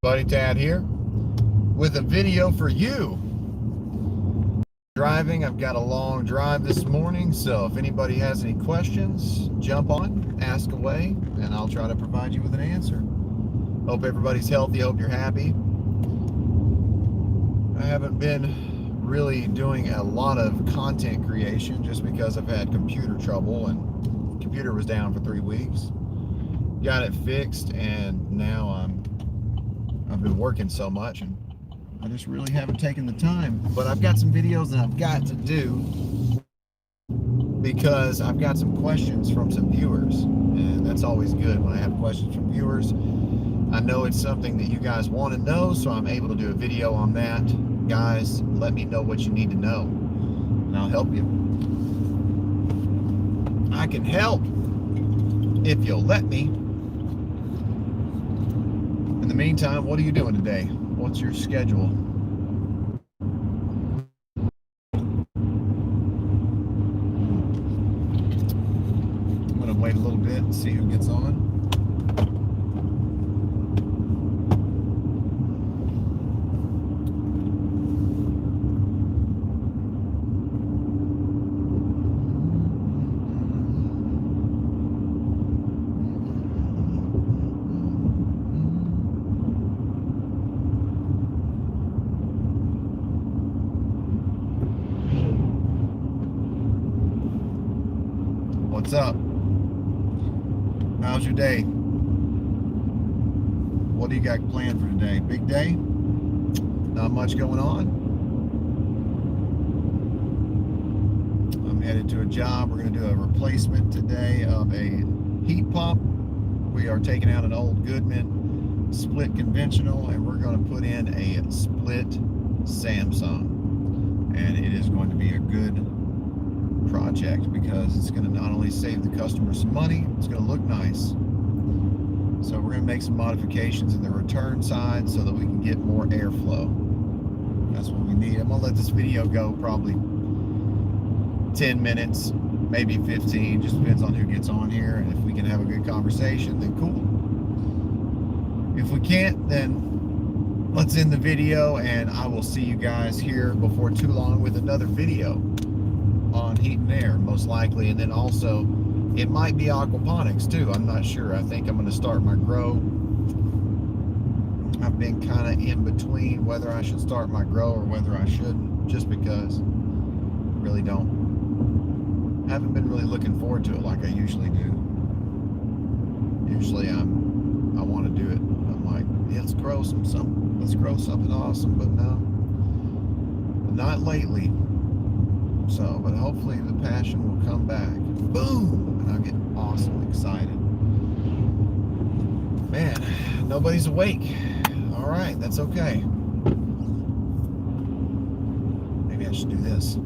Buddy Tad here with a video for you. Driving, I've got a long drive this morning, so if anybody has any questions, jump on, ask away, and I'll try to provide you with an answer. Hope everybody's healthy, hope you're happy. I haven't been really doing a lot of content creation just because I've had computer trouble, and the computer was down for 3 weeks. Got it fixed, and now I've been working so much and I just really haven't taken the time. But I've got some videos that I've got to do because I've got some questions from some viewers, and that's always good when I have questions from viewers. I know it's something that you guys want to know, so I'm able to do a video on that. Guys, let me know what you need to know and I'll help you. I can help if you'll let me. In the meantime, what are you doing today? What's your schedule? I'm going to wait a little bit and see who gets on. What's up? How's your day? What do you got planned for today? Big day? Not much going on? I'm headed to a job. We're going to do a replacement today of a heat pump. We are taking out an old Goodman split conventional, and we're going to put in a split Samsung. And it is going to be a good project because it's going to not only save the customer some money, it's going to look nice. So we're going to make some modifications in the return side so that we can get more airflow. That's what we need. I'm going to let this video go probably 10 minutes, maybe 15, just depends on who gets on here, and if we can have a good conversation, then cool. If we can't, then let's end the video, and I will see you guys here before too long with another video on heat and air, most likely. And then also it might be aquaponics too, I'm not sure. I think I'm going to start my grow. I've been kind of in between whether I should start my grow or whether I shouldn't, just because I really haven't been really looking forward to it like I usually do. Usually I want to do it, I'm like, yeah, let's grow something awesome, but no, not lately. So, but hopefully the passion will come back. Boom! And I'll get awesome excited. Man, nobody's awake. All right, that's okay. Maybe I should do this.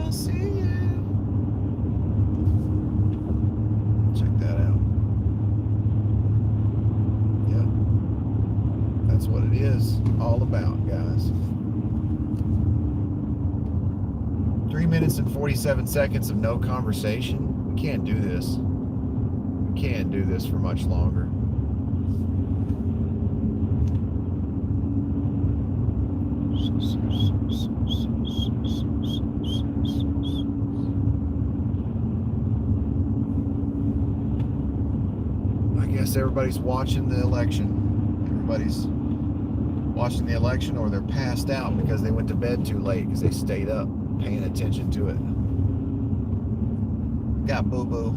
I'll see you. Check that out. That's what it is all about, guys. 3 minutes and 47 seconds of no conversation. We can't do this. We can't do this for much longer. I guess everybody's watching the election. Everybody's watching the election, or they're passed out because they went to bed too late because they stayed up paying attention to it. Got boo-boo.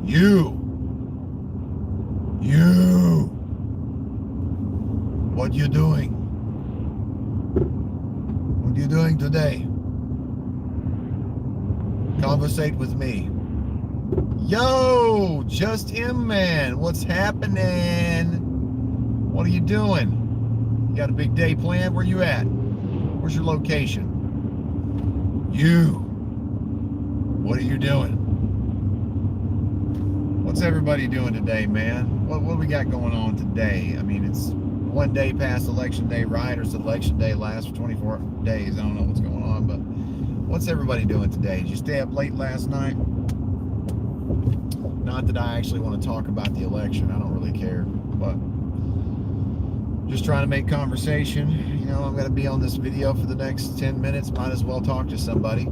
You! What you doing? What you doing today? Conversate with me. Yo! Just him, man. What's happening? What are you doing? You got a big day planned? Where you at? Where's your location? What are you doing? What's everybody doing today, man? What we got going on today? I mean, it's one day past election day, right? Or is election day lasts for 24 days? I don't know what's going on, but What's everybody doing today? Did you stay up late last night? Not that I actually want to talk about the election. I don't really care, but just trying to make conversation. You know, I'm going to be on this video for the next 10 minutes. Might as well talk to somebody.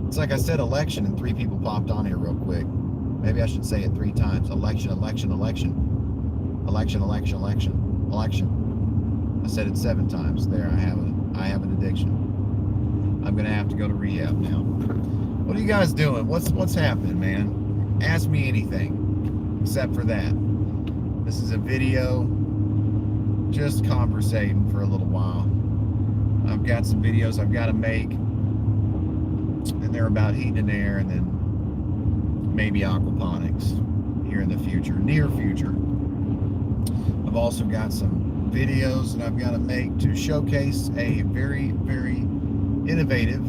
It's like I said election and 3 people popped on here real quick. Maybe I should say it 3 times. Election, election, election. Election, election, election, election. I said it 7 times. There, I have an addiction. I'm going to have to go to rehab now. What are you guys doing? What's happening, man? Ask me anything except for that. This is a video just conversating for a little while. I've got some videos I've got to make, and they're about heat and air, and then maybe aquaponics here in the future, near future. I've also got some videos that I've got to make to showcase a very, very innovative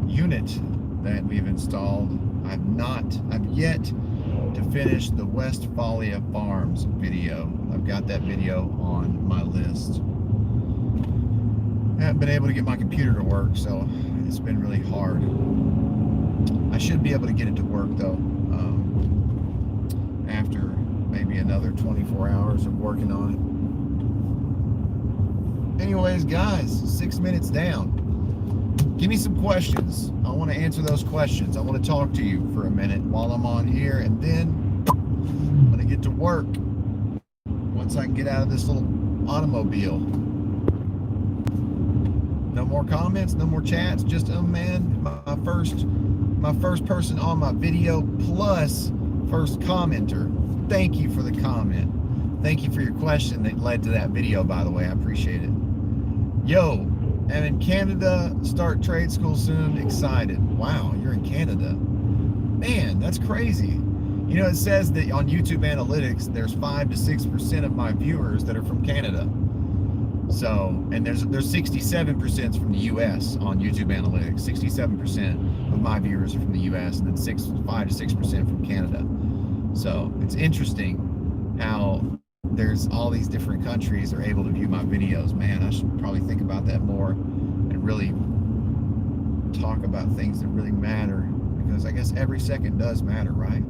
unit that we've installed. I've yet to finish the Westphalia Farms video. I've got that video on my list. I haven't been able to get my computer to work, so it's been really hard. I should be able to get it to work though, after maybe another 24 hours of working on it. Anyways, guys, 6 minutes down. Give me some questions. I want to answer those questions. I want to talk to you for a minute while I'm on here, and then I'm going to get to work once I can get out of this little automobile. No more comments, no more chats, just, oh man, my first person on my video plus first commenter. Thank you for the comment. Thank you for your question that led to that video, by the way. I appreciate it. Yo, I'm in Canada, start trade school soon, excited. Wow, you're in Canada. Man, that's crazy. You know, it says that on YouTube Analytics, there's 5 to 6% of my viewers that are from Canada. So, and there's 67% from the US on YouTube Analytics. 67% of my viewers are from the US, and then 5 to 6% from Canada. So it's interesting how there's all these different countries are able to view my videos. Man, I should probably think about that more and really talk about things that really matter, because I guess every second does matter, right?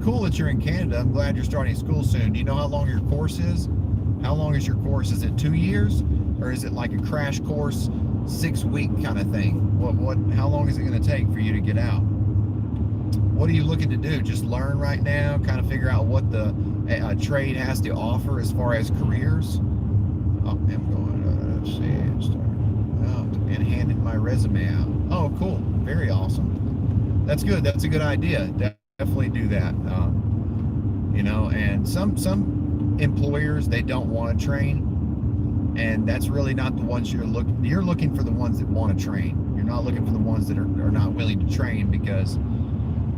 Cool that you're in Canada. I'm glad you're starting school soon. Do you know how long your course is? How long is your course? Is it 2 years, or is it like a crash course, 6-week kind of thing? How long is it going to take for you to get out? What are you looking to do? Just learn right now, kind of figure out what the trade has to offer as far as careers? Oh, I'm going to see, and handing my resume out. Oh, cool. Very awesome. That's good. That's a good idea. Definitely do that. You know, and some employers, they don't want to train, and that's really not the ones you're looking for, the ones that want to train. You're not looking for the ones that are not willing to train, because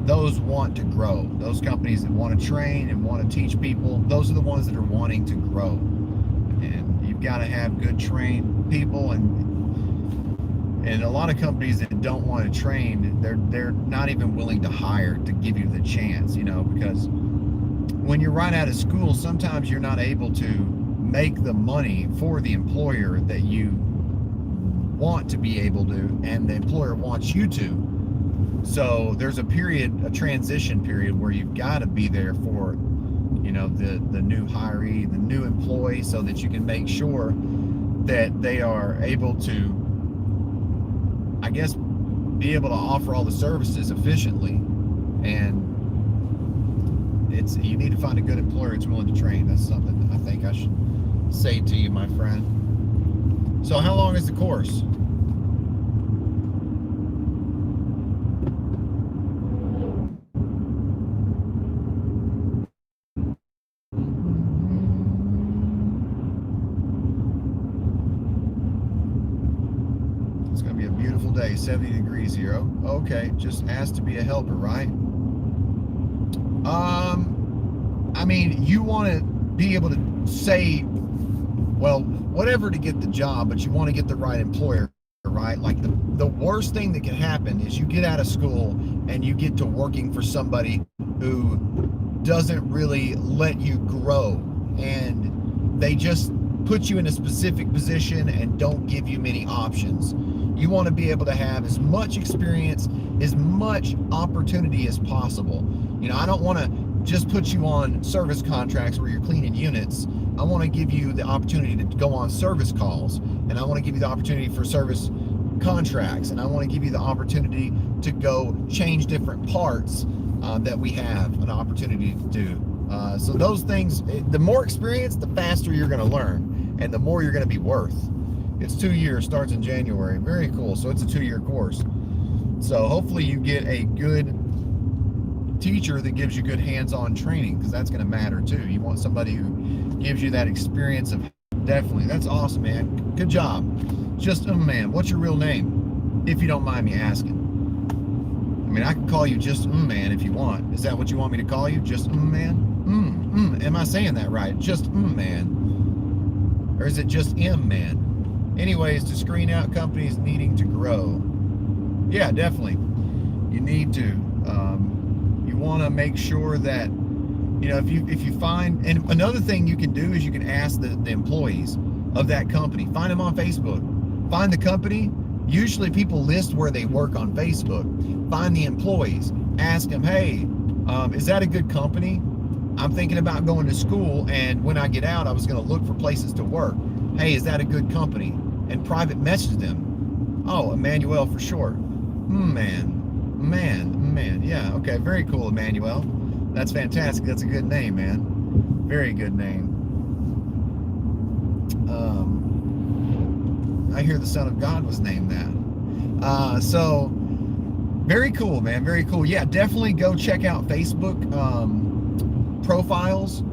those want to grow. Those companies that want to train and want to teach people, those are the ones that are wanting to grow. And you've got to have good trained people, and a lot of companies that don't want to train, they're not even willing to hire to give you the chance, you know, because when you're right out of school, sometimes you're not able to make the money for the employer that you want to be able to, and the employer wants you to. So there's a transition period where you've got to be there for, you know, the new hiree, the new employee, so that you can make sure that they are able to, I guess, be able to offer all the services efficiently. And you need to find a good employer that's willing to train. That's something I think I should say to you, my friend. So how long is the course? It's going to be a beautiful day, 70 degrees here. Okay, just asked to be a helper, right? I mean, you want to be able to say, well, whatever to get the job, but you want to get the right employer, right? Like the worst thing that can happen is you get out of school and you get to working for somebody who doesn't really let you grow, and they just put you in a specific position and don't give you many options. You want to be able to have as much experience, as much opportunity as possible. You know, I don't want to just put you on service contracts where you're cleaning units. I want to give you the opportunity to go on service calls, and I want to give you the opportunity for service contracts, and I want to give you the opportunity to go change different parts that we have an opportunity to do. So those things, the more experience, the faster you're going to learn, and the more you're going to be worth. It's 2 years, starts in January. Very cool. So it's a 2-year course. So hopefully you get a good teacher that gives you good hands-on training, because that's going to matter too. You want somebody who gives you that experience of, definitely. That's awesome, man. Good job. Just man. What's your real name, if you don't mind me asking? I mean, I can call you just man if you want. Is that what you want me to call you? Just man? Am I saying that right? Just man? Or is it just man? Anyways, to screen out companies needing to grow. Yeah, definitely. You need to. You want to make sure that, you know, if you find, and another thing you can do is you can ask the employees of that company. Find them on Facebook. Find the company. Usually people list where they work on Facebook. Find the employees. Ask them, hey, is that a good company? I'm thinking about going to school, and when I get out, I was going to look for places to work. Hey, is that a good company? And private message them. Oh, Emmanuel for short. Man. Yeah, okay, very cool, Emmanuel. That's fantastic. That's a good name, man. Very good name. I hear the Son of God was named that. So, very cool, man. Very cool. Yeah, definitely go check out Facebook profiles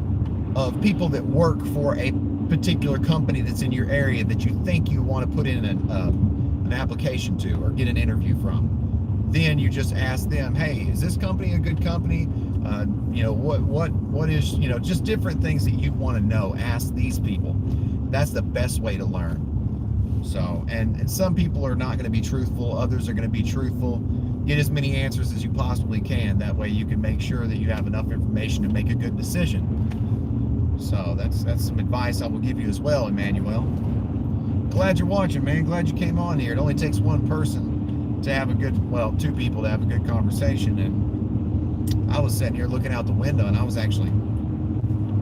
of people that work for a particular company that's in your area that you think you want to put in an application to or get an interview from. Then you just ask them, hey, is this company a good company? You know, what is, you know, just different things that you want to know. Ask these people. That's the best way to learn. So, and some people are not going to be truthful. Others are going to be truthful. Get as many answers as you possibly can. That way you can make sure that you have enough information to make a good decision. So that's some advice I will give you as well, Emmanuel. Glad you're watching, man. Glad you came on here. It only takes one person to have a good, well, 2 people to have a good conversation. And I was sitting here looking out the window, and I was actually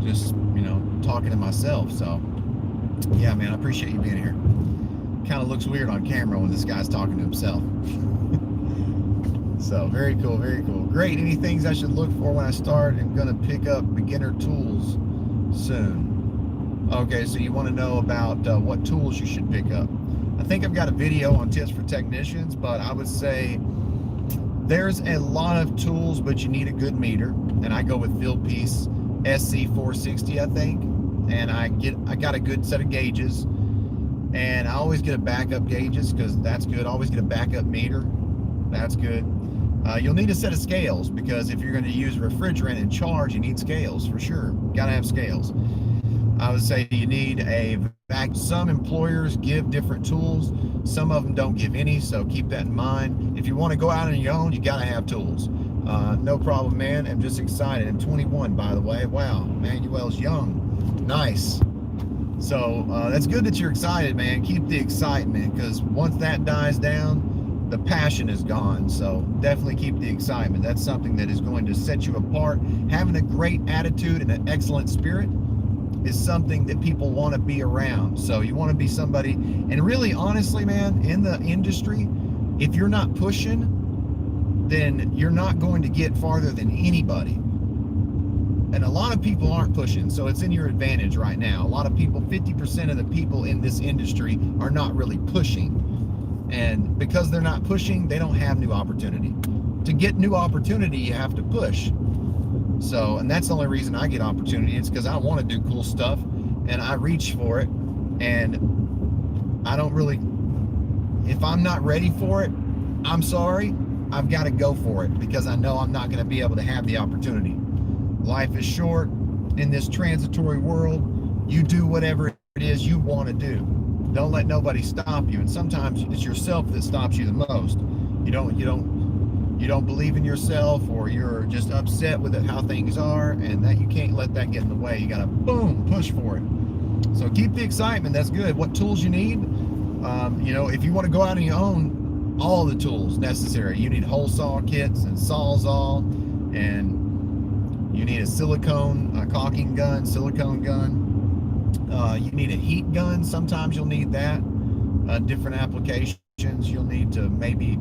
just, you know, talking to myself. So yeah, man, I appreciate you being here. Kind of looks weird on camera when this guy's talking to himself. So very cool, very cool. Great. Any things I should look for when I start? I'm going to pick up beginner tools soon. Okay, so you want to know about what tools you should pick up. I think I've got a video on tips for technicians, but I would say there's a lot of tools, but you need a good meter. And I go with Fieldpiece SC460, I think. And I got a good set of gauges. And I always get a backup gauges, because that's good. Always get a backup meter. That's good. You'll need a set of scales, because if you're going to use refrigerant and charge, you need scales for sure. Got to have scales. I would say you need a vacuum. Some employers give different tools. Some of them don't give any, so keep that in mind. If you want to go out on your own, you got to have tools. No problem, man. I'm just excited. I'm 21, by the way. Wow, Manuel's young. Nice. So that's good that you're excited, man. Keep the excitement, because once that dies down, the passion is gone. So definitely keep the excitement. That's something that is going to set you apart. Having a great attitude and an excellent spirit is something that people want to be around. So you want to be somebody, and really honestly, man, in the industry, if you're not pushing, then you're not going to get farther than anybody. And a lot of people aren't pushing, so it's in your advantage right now. A lot of people, 50% of the people in this industry are not really pushing. And because they're not pushing, they don't have new opportunity. To get new opportunity, you have to push. So, and that's the only reason I get opportunity. It's because I want to do cool stuff, and I reach for it. And I don't really, if I'm not ready for it, I'm sorry, I've got to go for it, because I know I'm not going to be able to have the opportunity. Life is short in this transitory world. You do whatever it is you want to do. Don't let nobody stop you. And sometimes it's yourself that stops you the most. You don't believe in yourself, or you're just upset with it, how things are, and that you can't let that get in the way. You gotta, boom, push for it. So keep the excitement. That's good. What tools you need? If you want to go out on your own, all the tools necessary. You need hole saw kits and sawzall, and you need a silicone caulking gun, silicone gun. You need a heat gun. Sometimes you'll need that. Different applications. You'll need to maybe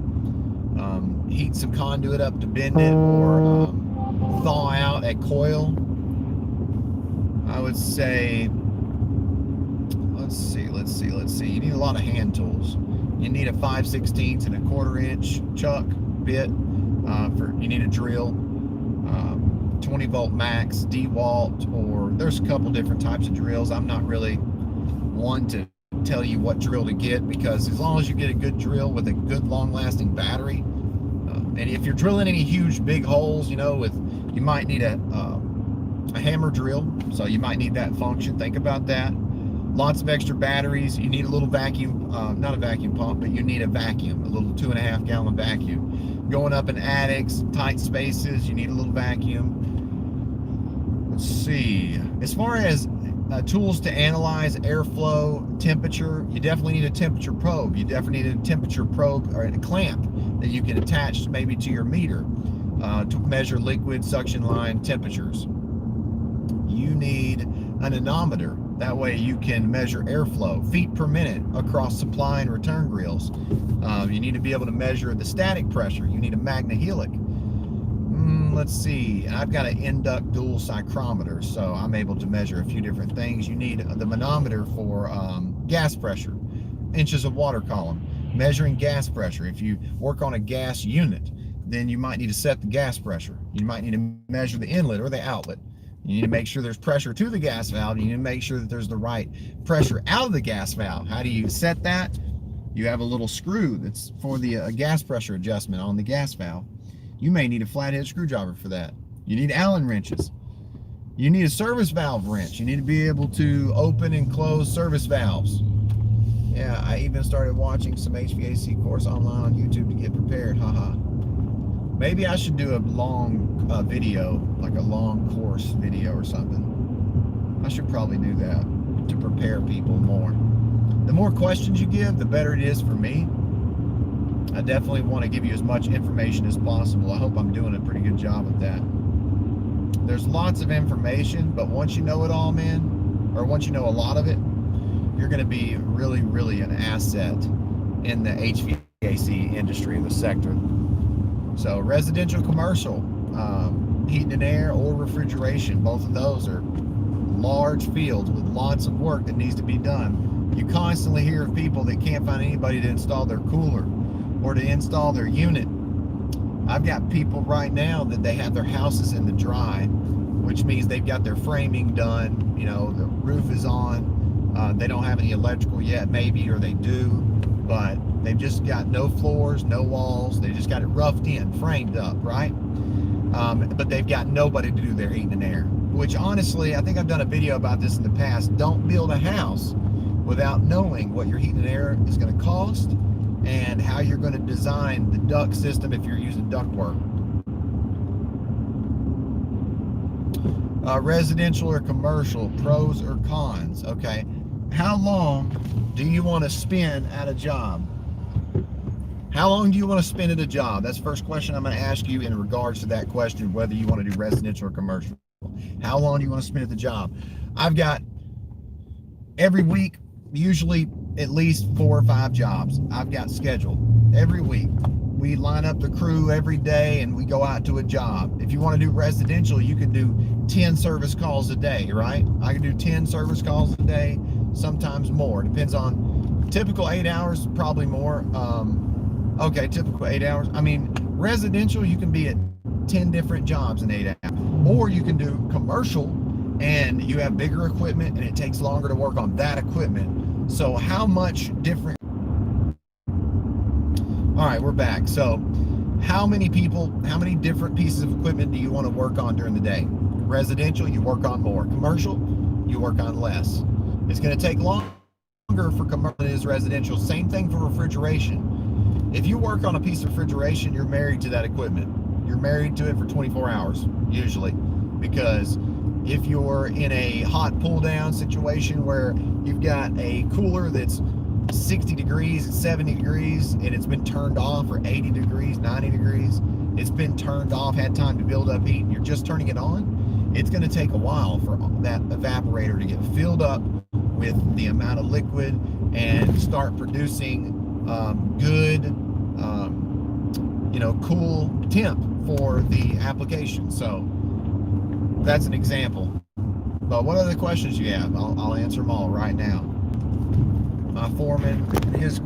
heat some conduit up to bend it, or thaw out a coil. I would say, let's see. You need a lot of hand tools. You need a 5/16 and a 1/4 inch chuck bit. You need a drill, 20 volt max, DeWalt, or there's a couple different types of drills. I'm not really one to tell you what drill to get, because as long as you get a good drill with a good long lasting battery, and if you're drilling any huge big holes, you might need a hammer drill, so you might need that function. Think about that. Lots of extra batteries. You need a little vacuum, not a vacuum pump, but you need a vacuum, a little 2.5 gallon vacuum. Going up in attics, tight spaces, you need a little vacuum. Let's see. As far as tools to analyze airflow, temperature, you definitely need a temperature probe. You definitely need a temperature probe or a clamp that you can attach maybe to your meter to measure liquid suction line temperatures. You need an anemometer. That way you can measure airflow, feet per minute across supply and return grills. You need to be able to measure the static pressure. You need a magnehelic. Let's see, I've got an induct dual psychrometer, so I'm able to measure a few different things. You need the manometer for gas pressure, inches of water column, measuring gas pressure. If you work on a gas unit, then you might need to set the gas pressure. You might need to measure the inlet or the outlet. You need to make sure there's pressure to the gas valve. You need to make sure that there's the right pressure out of the gas valve. How do you set that? You have a little screw that's for the gas pressure adjustment on the gas valve. You may need a flathead screwdriver for that. You need Allen wrenches. You need a service valve wrench. You need to be able to open and close service valves. Yeah, I even started watching some HVAC course online on YouTube to get prepared. Haha. Maybe I should do a long video, like a long course video or something. I should probably do that to prepare people more. The more questions you give, the better it is for me. I definitely want to give you as much information as possible. I hope I'm doing a pretty good job at that. There's lots of information, but once you know it all, man, or once you know a lot of it, you're going to be really, really an asset in the HVAC industry, the sector. So residential, commercial, heating and air, or refrigeration, both of those are large fields with lots of work that needs to be done. You constantly hear of people that can't find anybody to install their cooler or to install their unit. I've got people right now that they have their houses in the dry, which means they've got their framing done, the roof is on, they don't have any electrical yet maybe, or they do, but they've just got no floors, no walls, they just got it roughed in, framed up, right? But they've got nobody to do their heating and air, which honestly, I think I've done a video about this in the past. Don't build a house without knowing what your heating and air is going to cost and how you're going to design the duct system if you're using ductwork. Residential or commercial, pros or cons. Okay, how long do you want to spend at a job? How long do you want to spend at a job? That's the first question I'm going to ask you in regards to that question, whether you want to do residential or commercial. How long do you want to spend at the job? I've got every week, usually at least 4 or 5 jobs I've got scheduled every week. We line up the crew every day and we go out to a job. If you want to do residential, you can do 10 service calls a day, right? I can do 10 service calls a day, sometimes more. Depends on typical 8 hours, probably more. Okay, typical 8 hours. I mean, residential, you can be at 10 different jobs in 8 hours. Or you can do commercial and you have bigger equipment and it takes longer to work on that equipment. So how much different? All right, we're back. So how many different pieces of equipment do you want to work on during the day? Residential, you work on more. Commercial, you work on less. It's going to take longer for commercial than it is residential. Same thing for refrigeration. If you work on a piece of refrigeration, you're married to that equipment. You're married to it for 24 hours, usually, because If you're in a hot pull down situation where you've got a cooler that's 60 degrees, 70 degrees, and it's been turned off, or 80 degrees, 90 degrees, it's been turned off, had time to build up heat, and you're just turning it on, it's going to take a while for that evaporator to get filled up with the amount of liquid and start producing good, cool temp for the application. So that's an example. But what other questions you have? I'll answer them all right now. My foreman and his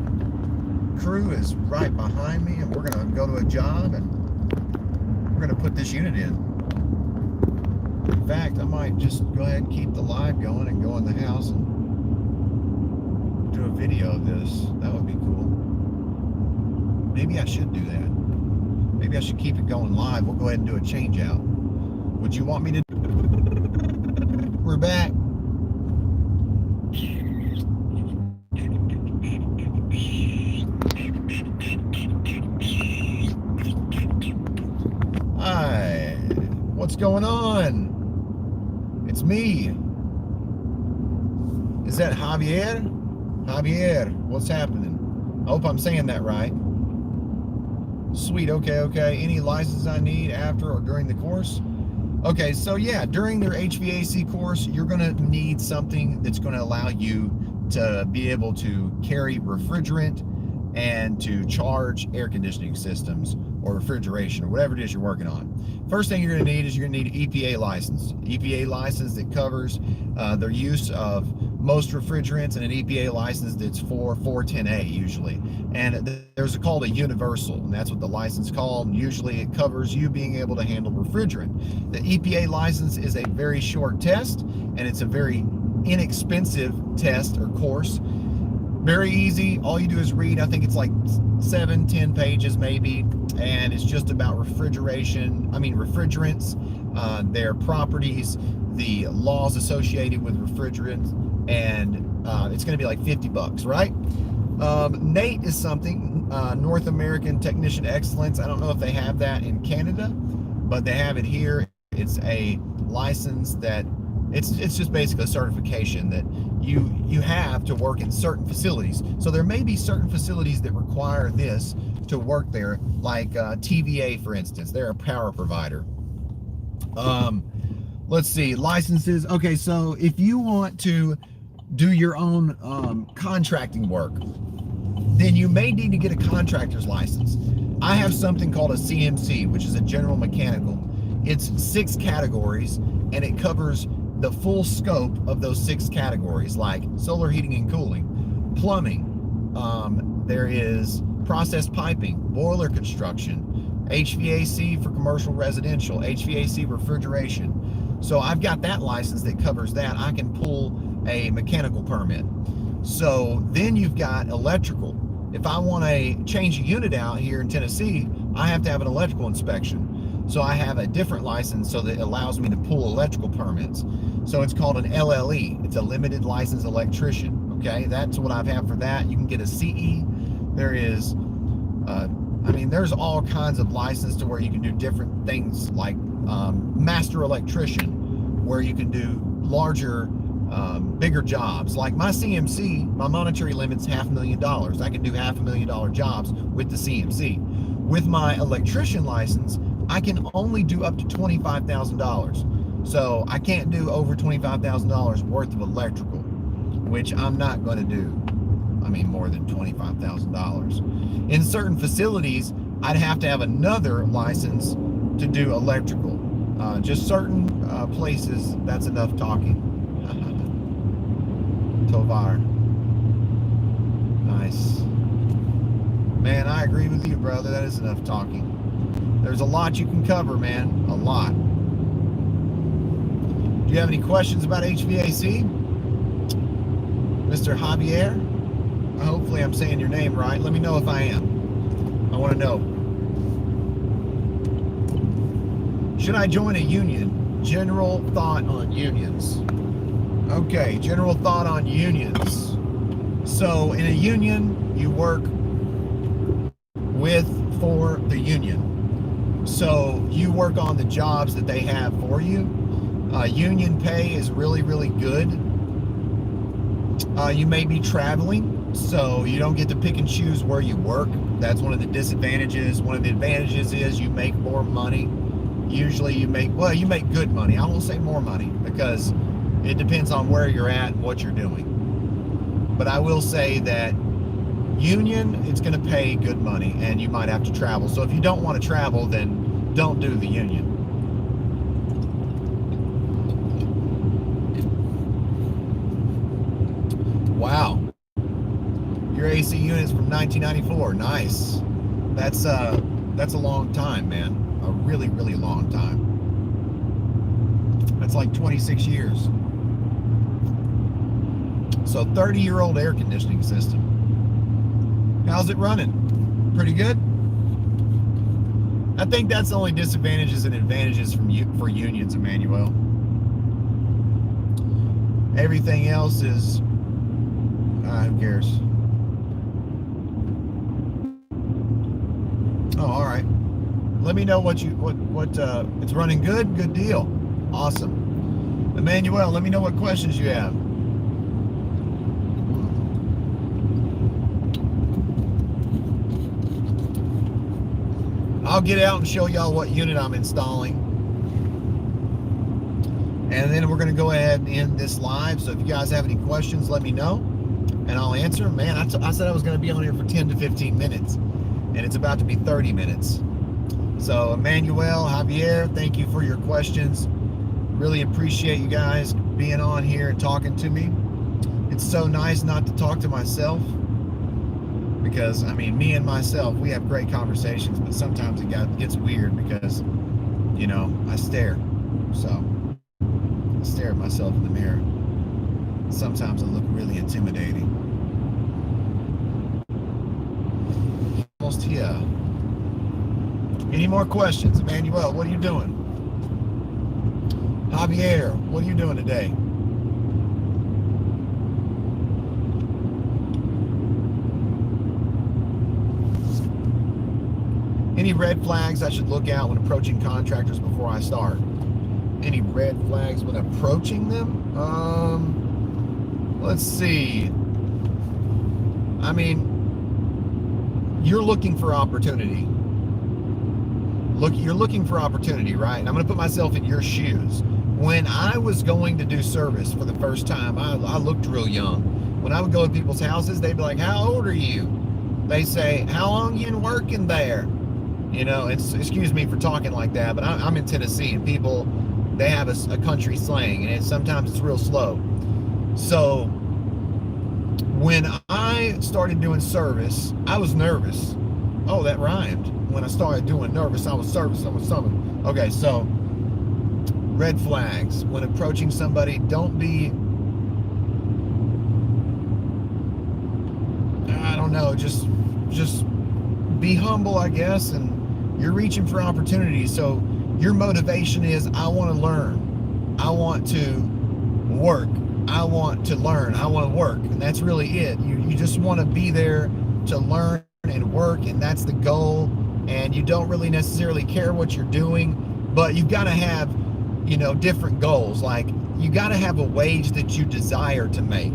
crew is right behind me, and we're going to go to a job and we're going to put this unit in. In fact, I might just go ahead and keep the live going and go in the house and do a video of this. That would be cool. Maybe I should do that. Maybe I should keep it going live. We'll go ahead and do a change out. Would you want me to? We're back. Hi, what's going on? It's me. Is that Javier? Javier, what's happening? I hope I'm saying that right. Sweet, okay. Any license I need after or during the course? Okay, so yeah, during their HVAC course, you're gonna need something that's gonna allow you to be able to carry refrigerant and to charge air conditioning systems or refrigeration or whatever it is you're working on. First thing you're going to need is you're going to need an EPA license. EPA license that covers their use of most refrigerants, and an EPA license that's for 410A usually. And there's called a universal, and that's what the license is called. Usually it covers you being able to handle refrigerant. The EPA license is a very short test, and it's a very inexpensive test or course. Very easy. All you do is read. I think it's like 7-10 pages maybe, and it's just about refrigerants, their properties, the laws associated with refrigerants, and it's going to be like $50, right? NATE is something, North American Technician Excellence. I don't know if they have that in Canada, but they have it here. It's a license that it's just basically a certification that you have to work in certain facilities. So there may be certain facilities that require this to work there, like TVA, for instance. They're a power provider. Let's see, licenses. Okay, so if you want to do your own contracting work, then you may need to get a contractor's license. I have something called a CMC, which is a general mechanical. It's 6 categories, and it covers the full scope of those 6 categories, like solar heating and cooling, plumbing, there is process piping, boiler construction, HVAC for commercial residential, HVAC refrigeration. So I've got that license that covers that. I can pull a mechanical permit. So then you've got electrical. If I want to change a unit out here in Tennessee, I have to have an electrical inspection. So I have a different license so that it allows me to pull electrical permits. So it's called an LLE. It's a limited license electrician. Okay, that's what I've had for that. You can get a CE. There is, there's all kinds of license to where you can do different things, like master electrician, where you can do larger, bigger jobs. Like my CMC, my monetary limit's $500,000. I can do $500,000 jobs with the CMC. With my electrician license, I can only do up to $25,000. So I can't do over $25,000 worth of electrical, which I'm not going to do. More than $25,000. In certain facilities, I'd have to have another license to do electrical. Just certain places, that's enough talking. Tovar. Nice. Man, I agree with you, brother. That is enough talking. There's a lot you can cover, man. A lot. Do you have any questions about HVAC? Mr. Javier? Hopefully I'm saying your name right. Let me know if I am. I want to know. Should I join a union? General thought on unions. Okay, general thought on unions. So in a union, you work for the union. So you work on the jobs that they have for you. Union pay is really, really good. You may be traveling, so you don't get to pick and choose where you work. That's one of the disadvantages. One of the advantages is you make more money. Usually you make good money. I won't say more money because it depends on where you're at and what you're doing. But I will say that union, it's going to pay good money and you might have to travel. So if you don't want to travel, then don't do the union. Wow. Your AC unit's from 1994. Nice. That's a long time, man. A really, really long time. That's like 26 years. So 30-year-old air conditioning system. How's it running? Pretty good? I think that's the only disadvantages and advantages for unions, Emmanuel. Everything else is, who cares? Oh, all right. Let me know what it's running good. Good deal. Awesome. Emmanuel, let me know what questions you have. I'll get out and show y'all what unit I'm installing. And then we're going to go ahead and end this live. So if you guys have any questions, let me know and I'll answer them. Man, I said I was going to be on here for 10 to 15 minutes and it's about to be 30 minutes. So Emmanuel, Javier, thank you for your questions. Really appreciate you guys being on here and talking to me. It's so nice not to talk to myself. Because, I mean, me and myself, we have great conversations, but sometimes it gets weird because, you know, I stare. So, I stare at myself in the mirror. Sometimes I look really intimidating. Almost here. Any more questions? Emmanuel, what are you doing? Javier, what are you doing today? Any red flags I should look out when approaching contractors before I start? Any red flags when approaching them? Let's see. I mean, you're looking for opportunity. You're looking for opportunity, right? And I'm going to put myself in your shoes. When I was going to do service for the first time, I looked real young. When I would go to people's houses, they'd be like, "How old are you?" They say, "How long you been working there?" You know, excuse me for talking like that, but I'm in Tennessee and people, they have a country slang and sometimes it's real slow. So when I started doing service, I was nervous. Oh, that rhymed. When I started doing nervous, I was service. I was something. Okay, so red flags. When approaching somebody, don't be, I don't know, just be humble, I guess, and you're reaching for opportunities. So your motivation is, I want to learn. I want to work. I want to learn. I want to work. And that's really it. You just want to be there to learn and work, and that's the goal. And you don't really necessarily care what you're doing, but you've got to have, you know, different goals. Like, you got to have a wage that you desire to make,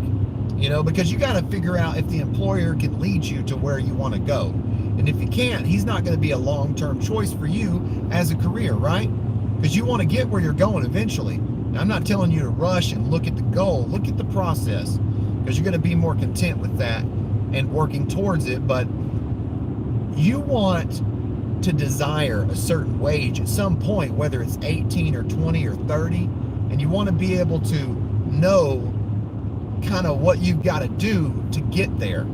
you know, because you got to figure out if the employer can lead you to where you want to go. And if you can't, he's not going to be a long-term choice for you as a career, right? Because you want to get where you're going eventually. Now, I'm not telling you to rush and look at the goal. Look at the process, because you're going to be more content with that and working towards it. But you want to desire a certain wage at some point, whether it's 18 or 20 or 30, and you want to be able to know kind of what you've got to do to get there.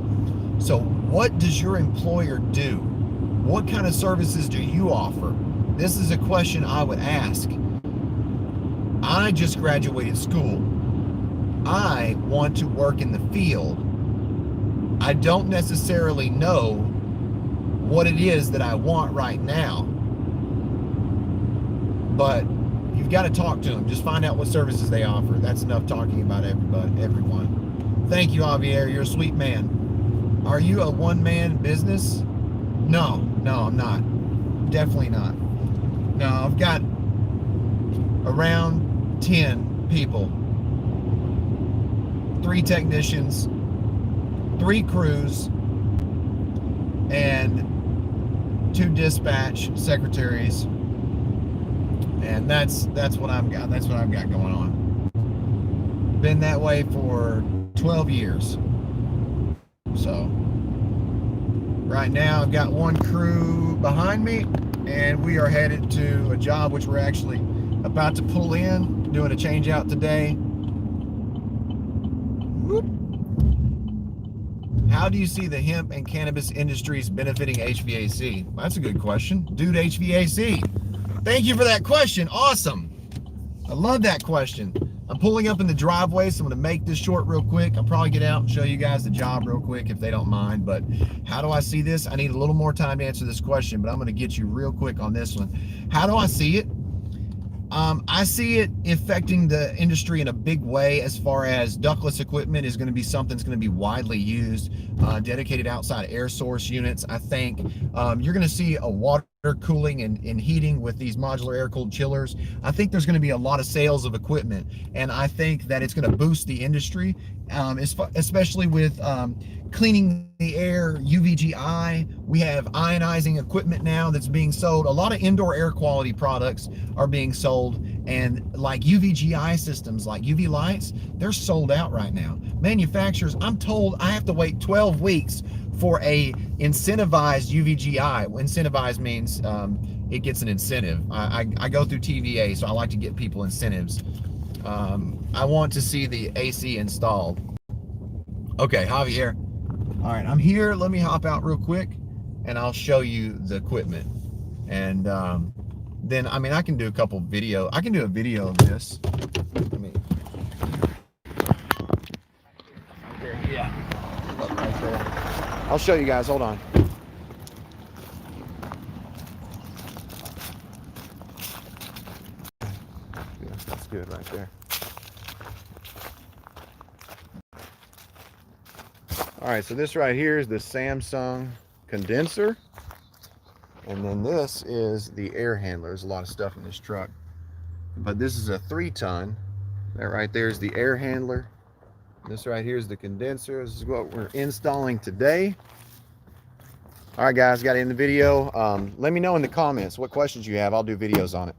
So what does your employer do? What kind of services do you offer? This is a question I would ask. I just graduated school. I want to work in the field. I don't necessarily know what it is that I want right now, but you've got to talk to them. Just find out what services they offer. That's enough talking about everyone. Thank you, Javier. You're a sweet man. Are you a one-man business? No, I'm not. Definitely not. No, I've got around 10 people, 3 technicians, 3 crews, and 2 dispatch secretaries, and that's what I've got. That's what I've got going on. Been that way for 12 years. So right now I've got 1 crew behind me, and we are headed to a job which we're actually about to pull in, doing a change out today. Whoop. How do you see the hemp and cannabis industries benefiting HVAC? That's a good question. Dude, HVAC. Thank you for that question. Awesome. I love that question. I'm pulling up in the driveway, so I'm going to make this short real quick. I'll probably get out and show you guys the job real quick if they don't mind. But how do I see this? I need a little more time to answer this question, but I'm going to get you real quick on this one. How do I see it? I see it affecting the industry in a big way, as far as ductless equipment is going to be something that's going to be widely used, dedicated outside air source units. I think you're going to see a water cooling and heating with these modular air-cooled chillers. I think there's going to be a lot of sales of equipment, and I think that it's going to boost the industry, especially with cleaning the air, UVGI. We have ionizing equipment now that's being sold. A lot of indoor air quality products are being sold, and like UVGI systems, like UV lights, they're sold out right now. Manufacturers, I'm told I have to wait 12 weeks for a incentivized UVGI. Incentivized means it gets an incentive. I go through TVA, so I like to get people incentives. I want to see the AC installed. Okay, Javier. All right, I'm here. Let me hop out real quick, and I'll show you the equipment. And then, I mean, I can do a couple video. I can do a video of this. Let me. Yeah. Right there. I'll show you guys. Hold on. Yeah, that's good right there. All right, so this right here is the Samsung condenser, and then this is the air handler. There's a lot of stuff in this truck, but this is a 3-ton. That right there is the air handler. This right here is the condenser. This is what we're installing today. All right, guys, got to end the video. Let me know in the comments what questions you have. I'll do videos on it.